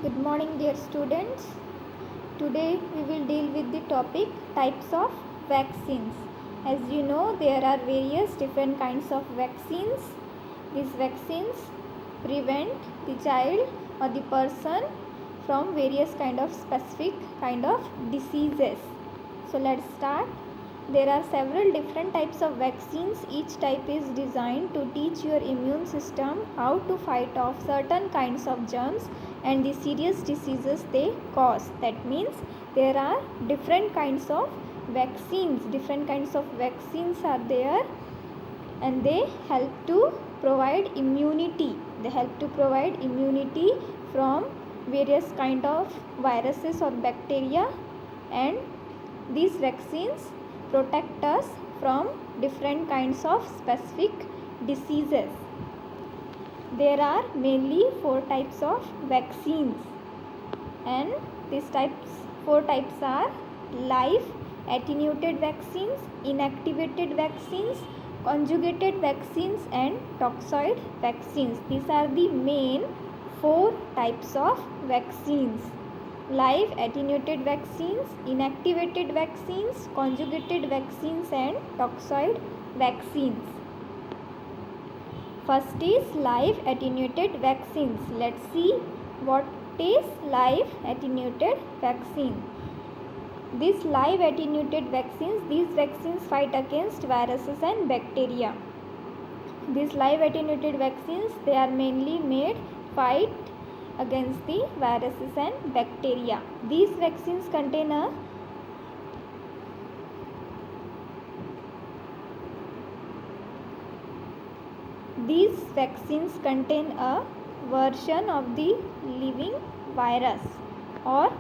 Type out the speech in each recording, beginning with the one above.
Good morning, dear students. Today we will deal with the topic types of vaccines. As you know, there are various different kinds of vaccines. These vaccines prevent the child or the person from various kind of specific kind of diseases. So let's start. There are several different types of vaccines. Each type is designed to teach your immune system how to fight off certain kinds of germs and the serious diseases they cause. That means there are different kinds of vaccines. Different kinds of vaccines are there and they help to provide immunity. They help to provide immunity from various kind of viruses or bacteria, and these vaccines protect us from different kinds of specific diseases. There are mainly 4 types of vaccines, and these four types are live attenuated vaccines, inactivated vaccines, conjugated vaccines and toxoid vaccines. These are the main 4 types of vaccines: live attenuated vaccines, inactivated vaccines, conjugated vaccines and toxoid vaccines. First is live attenuated vaccines. Let's see what is live attenuated vaccine. These live attenuated vaccines fight against viruses and bacteria. These live attenuated vaccines, they are mainly made fight against the viruses and bacteria. These vaccines contain a version of the living virus or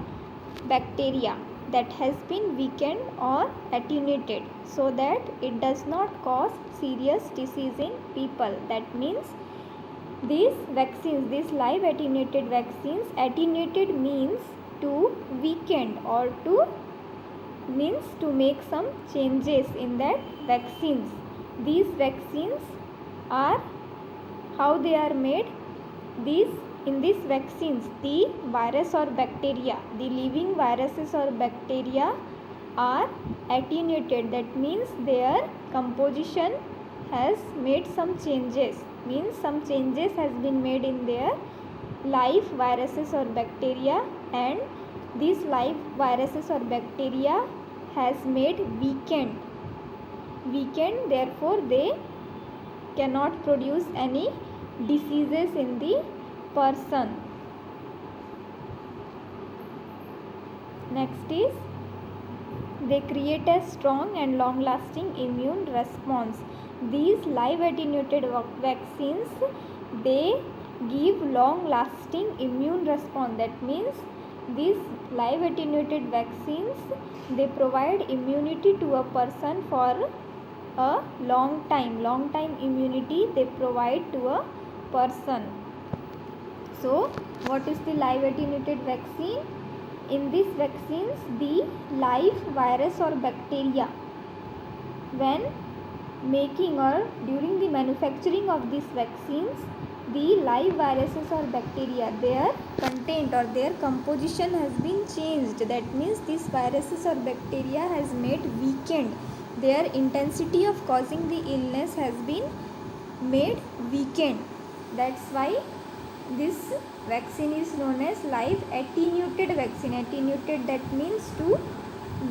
bacteria that has been weakened or attenuated so that it does not cause serious disease in people. That means these vaccines, these live attenuated vaccines, attenuated means to weaken or to make some changes in that vaccines. These vaccines are how they are made. In these vaccines, the virus or bacteria, the living viruses or bacteria are attenuated. That means their composition has made some changes. Means some changes has been made in their live viruses or bacteria, and these live viruses or bacteria has made weakened. Therefore they cannot produce any diseases in the person. Next is they create a strong and long lasting immune response. These live attenuated vaccines, they give long lasting immune response. That means these live attenuated vaccines, they provide immunity to a person for a long time immunity they provide to a person. So what is the live attenuated vaccine? In these vaccines, the live virus or bacteria, when making or during the manufacturing of these vaccines, the live viruses or bacteria, their content or their composition has been changed. That means these viruses or bacteria has made weakened. Their intensity of causing the illness has been made weakened. That's why this vaccine is known as live attenuated vaccine. Attenuated, that means to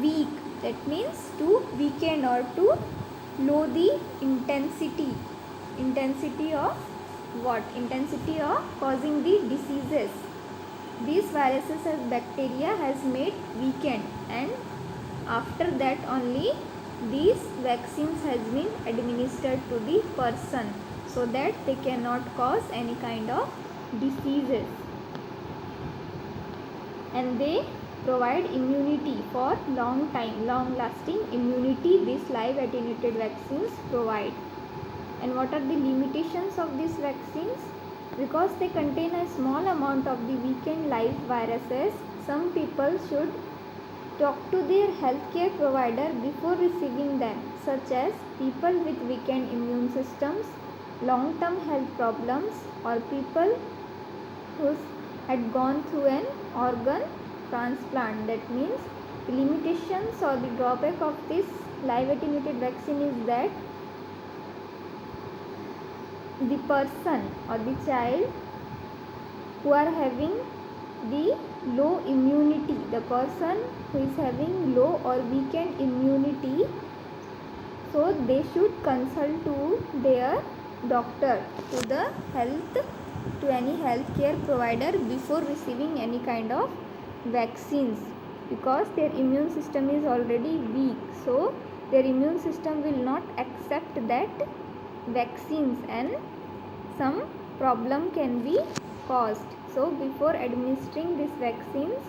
weak. That means to weaken or to low the intensity. Intensity of what? Intensity of causing the diseases. These viruses and bacteria has made weakened, and after that only these vaccines has been administered to the person so that they cannot cause any kind of diseases, and they provide immunity for long time, long lasting immunity these live attenuated vaccines provide. And what are the limitations of these vaccines? Because they contain a small amount of the weakened live viruses, some people should talk to their healthcare provider before receiving them, such as people with weakened immune systems, long-term health problems, or people whose had gone through an organ transplant. That means the limitations or the drawback of this live attenuated vaccine is that the person or the child who are having the low immunity, the person who is having low or weakened immunity, so they should consult to their doctor, to any healthcare provider before receiving any kind of vaccines, because their immune system is already weak, so their immune system will not accept that vaccines and some problem can be caused. So before administering these vaccines,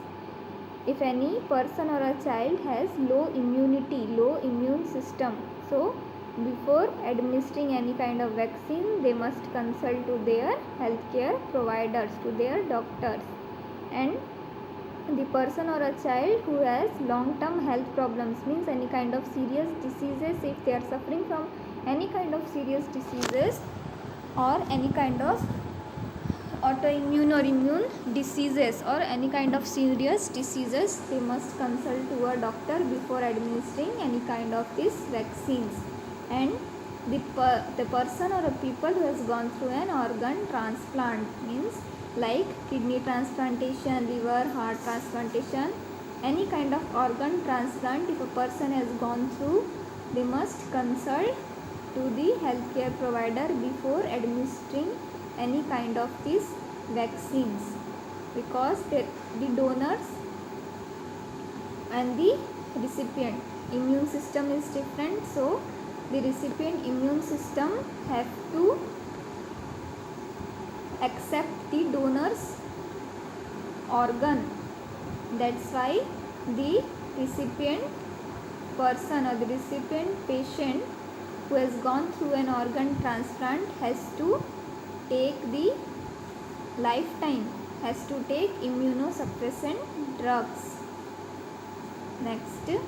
if any person or a child has low immunity, low immune system, so before administering any kind of vaccine, they must consult to their healthcare providers, to their doctors. And the person or a child who has long-term health problems, means any kind of serious diseases, if they are suffering from any kind of serious diseases or any kind of autoimmune or immune diseases or any kind of serious diseases, they must consult to a doctor before administering any kind of these vaccines. And the person or a people who has gone through an organ transplant, means like kidney transplantation, liver, heart transplantation, any kind of organ transplant, if a person has gone through, they must consult to the healthcare provider before administering any kind of these vaccines, because the donors and the recipient immune system is different, so the recipient immune system have to accept the donor's organ. That's why the recipient person or the recipient patient who has gone through an organ transplant has to take the lifetime, has to take immunosuppressant drugs. Next,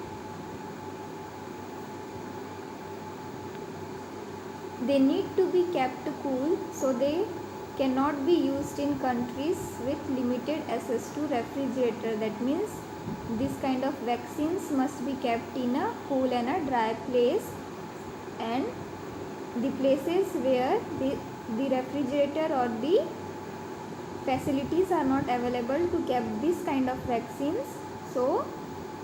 they need to be kept cool, so they cannot be used in countries with limited access to refrigerator. That means this kind of vaccines must be kept in a cool and a dry place, and the places where the refrigerator or the facilities are not available to keep this kind of vaccines, so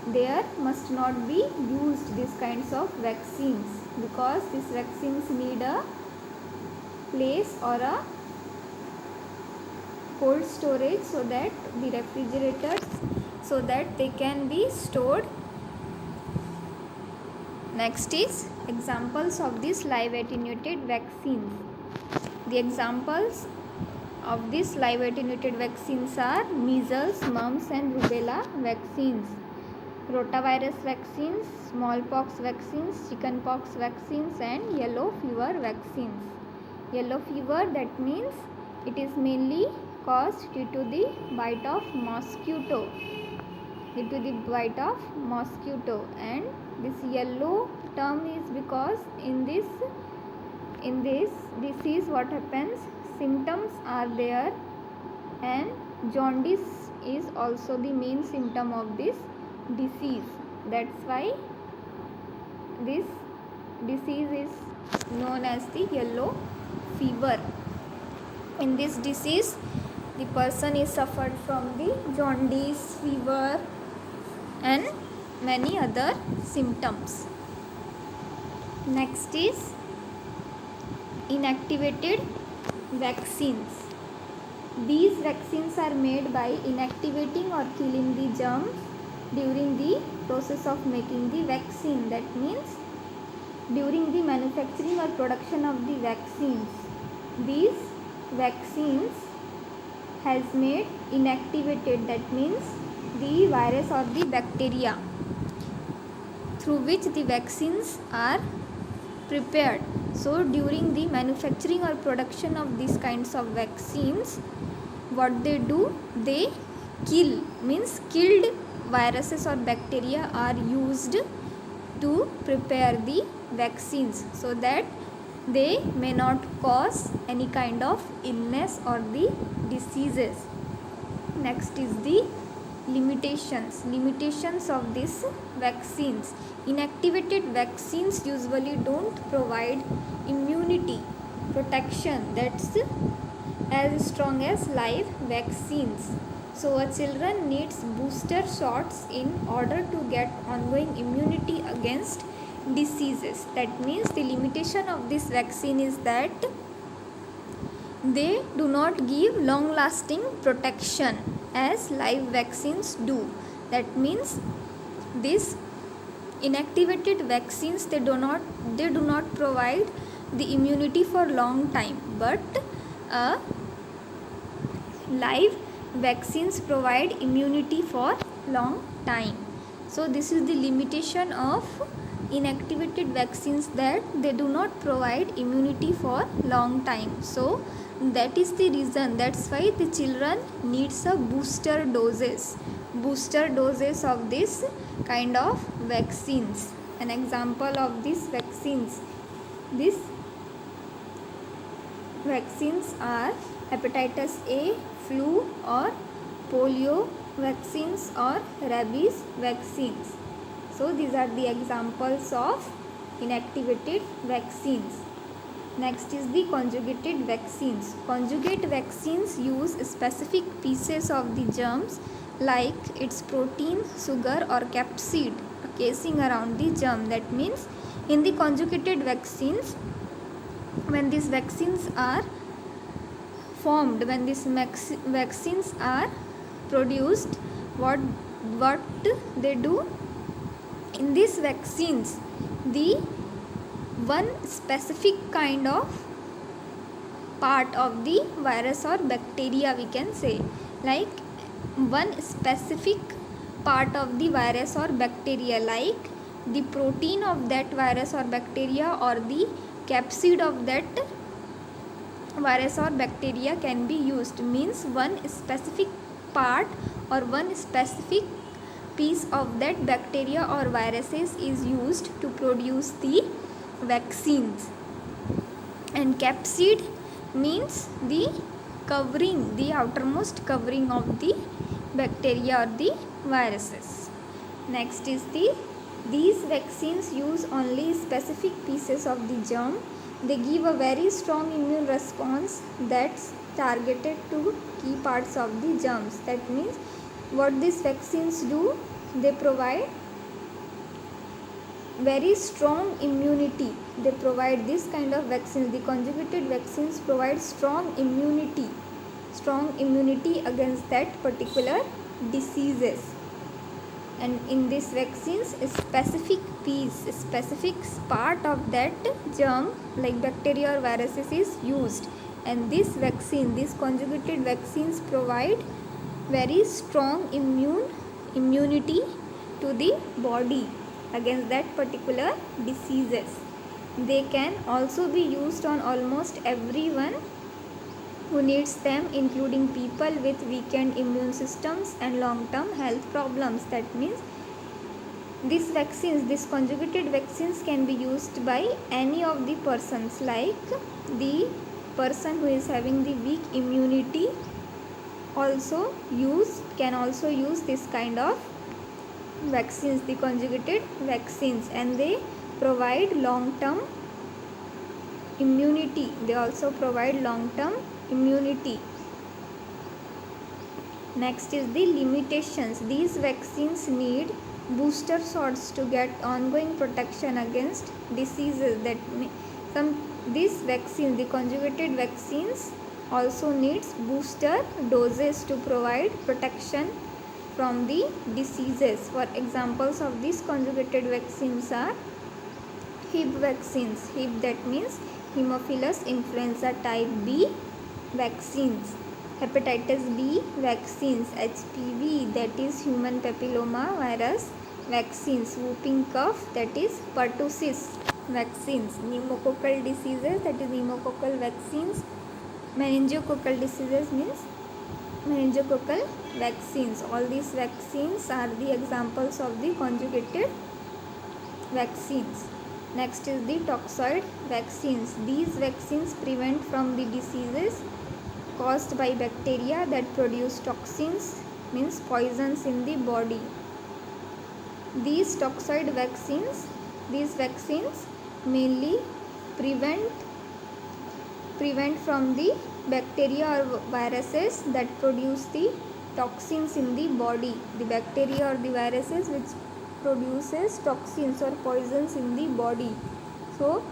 there must not be used these kinds of vaccines, because these vaccines need a place or a cold storage, so that the refrigerators, so that they can be stored. Next is examples of these live attenuated vaccines. The examples of these live attenuated vaccines are measles, mumps and rubella vaccines, rotavirus vaccines, smallpox vaccines, chickenpox vaccines and yellow fever vaccines. Yellow fever, that means it is mainly caused due to the bite of mosquito, and this yellow term is because in this disease what happens, symptoms are there, and jaundice is also the main symptom of this disease. That's why this disease is known as the yellow fever. In this disease, the person is suffered from the jaundice, fever and many other symptoms. Next is inactivated vaccines. These vaccines are made by inactivating or killing the germs during the process of making the vaccine. That means during the manufacturing or production of the vaccines, these vaccines has made inactivated, that means the virus or the bacteria through which the vaccines are prepared. So during the manufacturing or production of these kinds of vaccines, what they do, they kill, means killed viruses or bacteria are used to prepare the vaccines, so that they may not cause any kind of illness or the diseases. Next is the limitations of these vaccines. Inactivated vaccines usually don't provide immunity protection that's as strong as live vaccines. So a children needs booster shots in order to get ongoing immunity against diseases. That means the limitation of this vaccine is that they do not give long lasting protection as live vaccines do. That means these inactivated vaccines they do not provide the immunity for long time, but live vaccines provide immunity for long time. So this is the limitation of inactivated vaccines, that they do not provide immunity for long time. So that is the reason, that's why the children needs a booster doses of this kind of vaccines. An example of these vaccines are hepatitis A, flu or polio vaccines or rabies vaccines. So these are the examples of inactivated vaccines. Next is the conjugated vaccines. Conjugate vaccines use specific pieces of the germs like its protein, sugar or capsid casing around the germ. That means in the conjugated vaccines, when these vaccines are formed, when these vaccines are produced, what they do in these vaccines, the one specific kind of part of the virus or bacteria, we can say, like one specific part of the virus or bacteria, like the protein of that virus or bacteria or the capsid of that virus or bacteria can be used. Means one specific part or one specific piece of that bacteria or viruses is used to produce the vaccines. And capsid means the covering, the outermost covering of the bacteria or the viruses. Next is these vaccines use only specific pieces of the germ. They give a very strong immune response that's targeted to key parts of the germs. That means what these vaccines do, they provide very strong immunity. They provide this kind of vaccines. The conjugated vaccines provide strong immunity against that particular diseases. And in these vaccines, a specific part of that germ like bacteria or viruses is used. And these conjugated vaccines provide very strong immunity to the body against that particular diseases. They can also be used on almost everyone who needs them, including people with weakened immune systems and long-term health problems. That means these conjugated vaccines can be used by any of the persons, like the person who is having the weak immunity can also use this kind of vaccines, the conjugated vaccines, and they provide long-term immunity. Next is the limitations. These vaccines need booster shots to get ongoing protection against diseases. The conjugated vaccines also needs booster doses to provide protection from the diseases. For examples of these conjugated vaccines are Hib vaccines. Hib, that means Haemophilus influenza type B vaccines. Hepatitis B vaccines. HPV, that is human papilloma virus vaccines. Whooping cough, that is pertussis vaccines. Pneumococcal diseases, that is pneumococcal vaccines. Meningococcal diseases means meningococcal vaccines. All these vaccines are the examples of the conjugated vaccines. Next is the toxoid vaccines. These vaccines prevent from the diseases caused by bacteria that produce toxins, means poisons in the body. These toxoid vaccines, mainly prevent from the bacteria or viruses that produce the toxins in the body. The bacteria or the viruses which produces toxins or poisons in the body. So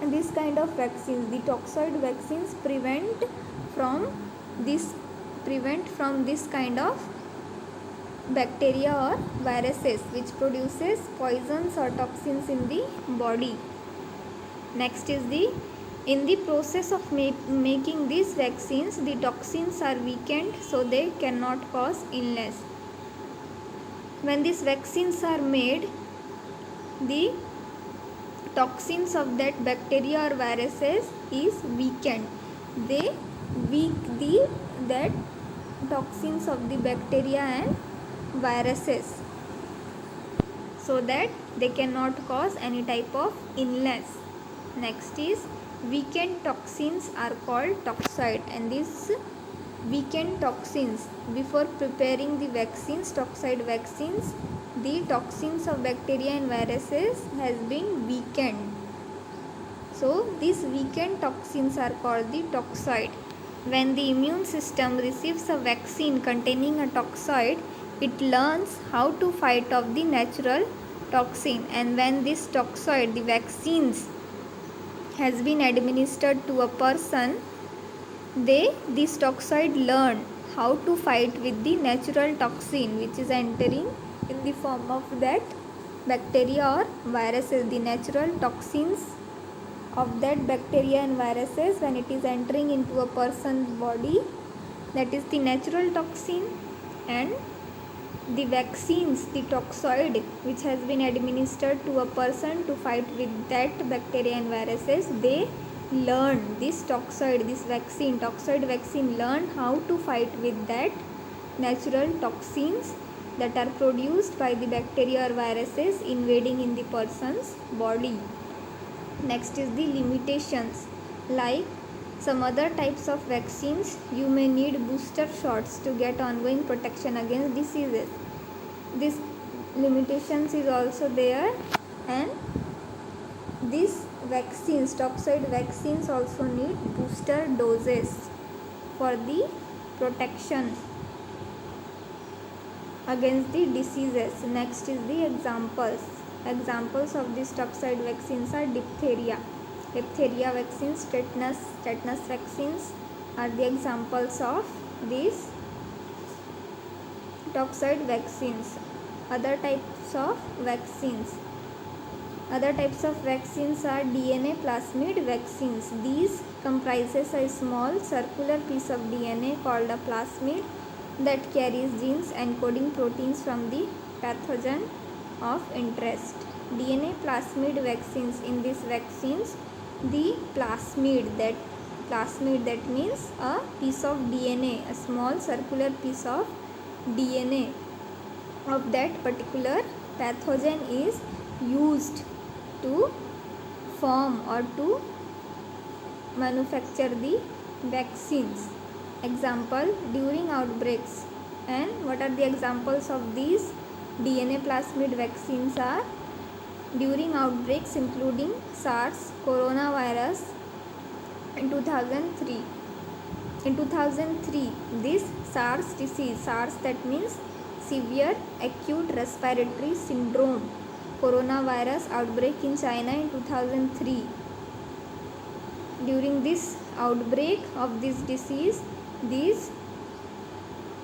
this kind of vaccines, the toxoid vaccines, prevent from this kind of bacteria or viruses which produces poisons or toxins in the body. Next is in the process of making these vaccines, the toxins are weakened so they cannot cause illness. When these vaccines are made, the toxins of that bacteria or viruses is weakened. They that toxins of the bacteria and viruses so that they cannot cause any type of illness. Next is weakened toxins are called toxoid, and these weakened toxins, before preparing the vaccines, toxoid vaccines, the toxins of bacteria and viruses has been weakened. So these weakened toxins are called the toxoid. When the immune system receives a vaccine containing a toxoid, it learns how to fight off the natural toxin, and when this toxoid, the vaccines, has been administered to a person, this toxoid learn how to fight with the natural toxin which is entering in the form of that bacteria or viruses. The natural toxins of that bacteria and viruses, when it is entering into a person's body, that is the natural toxin, and the vaccines, the toxoid which has been administered to a person to fight with that bacteria and viruses, they learn, this toxoid vaccine learn how to fight with that natural toxins that are produced by the bacteria or viruses invading in the person's body. Next is the limitations. Like some other types of vaccines, you may need booster shots to get ongoing protection against diseases. This limitations is also there, and these vaccines, toxoid vaccines, also need booster doses for the protection against the diseases. Next is the examples. Examples of these toxoid vaccines are diphtheria vaccines, tetanus vaccines are the examples of these toxoid vaccines. Other types of vaccines are DNA plasmid vaccines. These comprises a small circular piece of DNA called a plasmid that carries genes encoding proteins from the pathogen of interest. DNA plasmid vaccines. In these vaccines, the plasmid that means a piece of DNA, a small circular piece of DNA of that particular pathogen is used to form or to manufacture the vaccines. Example, during outbreaks. And what are the examples of these DNA plasmid vaccines are during outbreaks including SARS, coronavirus in 2003. In 2003, this SARS disease, SARS that means severe acute respiratory syndrome, coronavirus outbreak in China in 2003. During this outbreak of this disease, these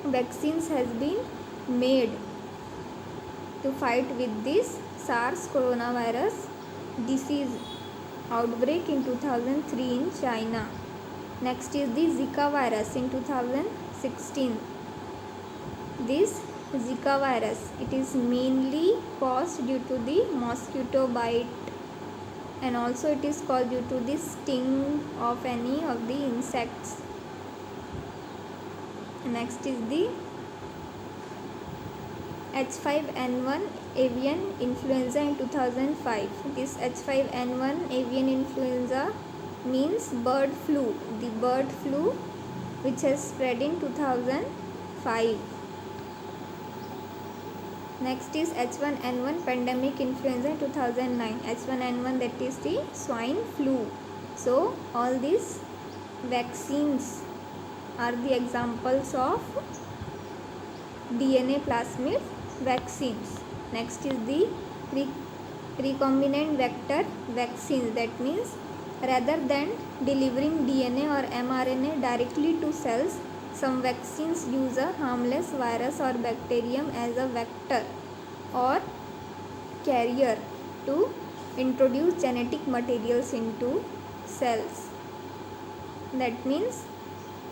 vaccines has been made to fight with this SARS coronavirus disease outbreak in 2003 in China. Next is the Zika virus in 2016. This Zika virus, it is mainly caused due to the mosquito bite, and also it is caused due to the sting of any of the insects. Next is the H5N1 avian influenza in 2005. This H5N1 avian influenza means bird flu. The bird flu which has spread in 2005. Next is H1N1 pandemic influenza in 2009. H1N1, that is the swine flu. So all these vaccines are the examples of DNA plasmid vaccines. Next is the recombinant vector vaccines. That means rather than delivering DNA or mRNA directly to cells, some vaccines use a harmless virus or bacterium as a vector or carrier to introduce genetic materials into cells. That means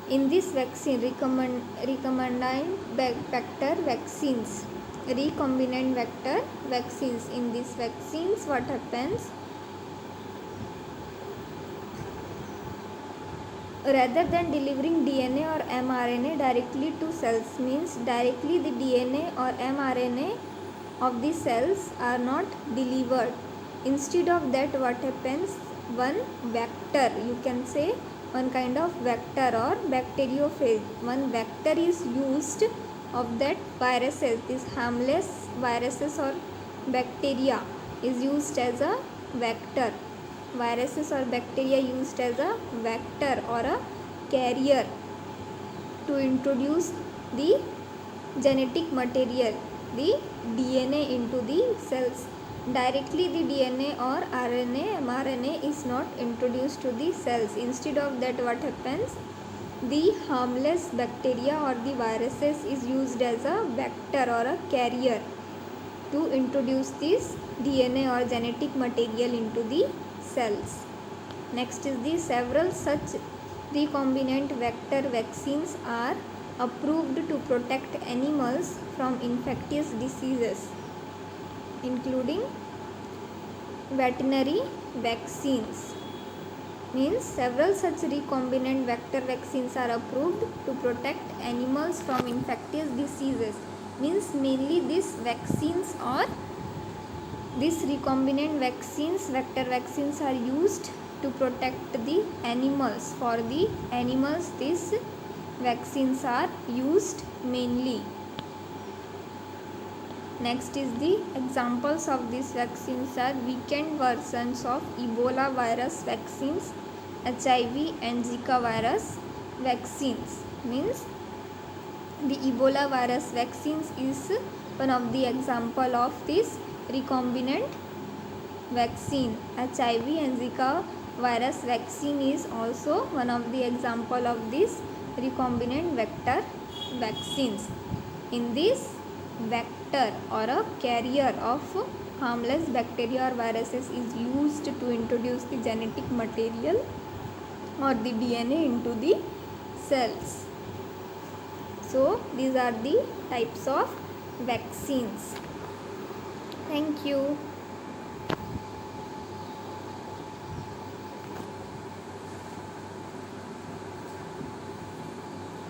in this vaccine, recombinant vector vaccines, recombinant vector vaccines, in these vaccines what happens, rather than delivering DNA or mRNA directly to cells, means directly the DNA or mRNA of the cells are not delivered. Instead of that, what happens, one vector, you can say one kind of vector or bacteriophage, one vector is used of that viruses, these harmless viruses or bacteria is used as a vector. Viruses or bacteria used as a vector or a carrier to introduce the genetic material, the DNA, into the cells. Directly the DNA or RNA, mRNA is not introduced to the cells. Instead of that, what happens, the harmless bacteria or the viruses is used as a vector or a carrier to introduce this DNA or genetic material into the cells. Next is the several such recombinant vector vaccines are approved to protect animals from infectious diseases, including veterinary vaccines. Means several such recombinant vector vaccines are approved to protect animals from infectious diseases. Means mainly these vaccines or these recombinant vaccines, vector vaccines, are used to protect the animals. For the animals, these vaccines are used mainly. Next is the examples of these vaccines are weakened versions of Ebola virus vaccines, HIV and Zika virus vaccines. Means the Ebola virus vaccines is one of the example of this recombinant vaccine. HIV and Zika virus vaccine is also one of the example of this recombinant vector vaccines. In this, vector or a carrier of harmless bacteria or viruses is used to introduce the genetic material or the DNA into the cells. So these are the types of vaccines. Thank you.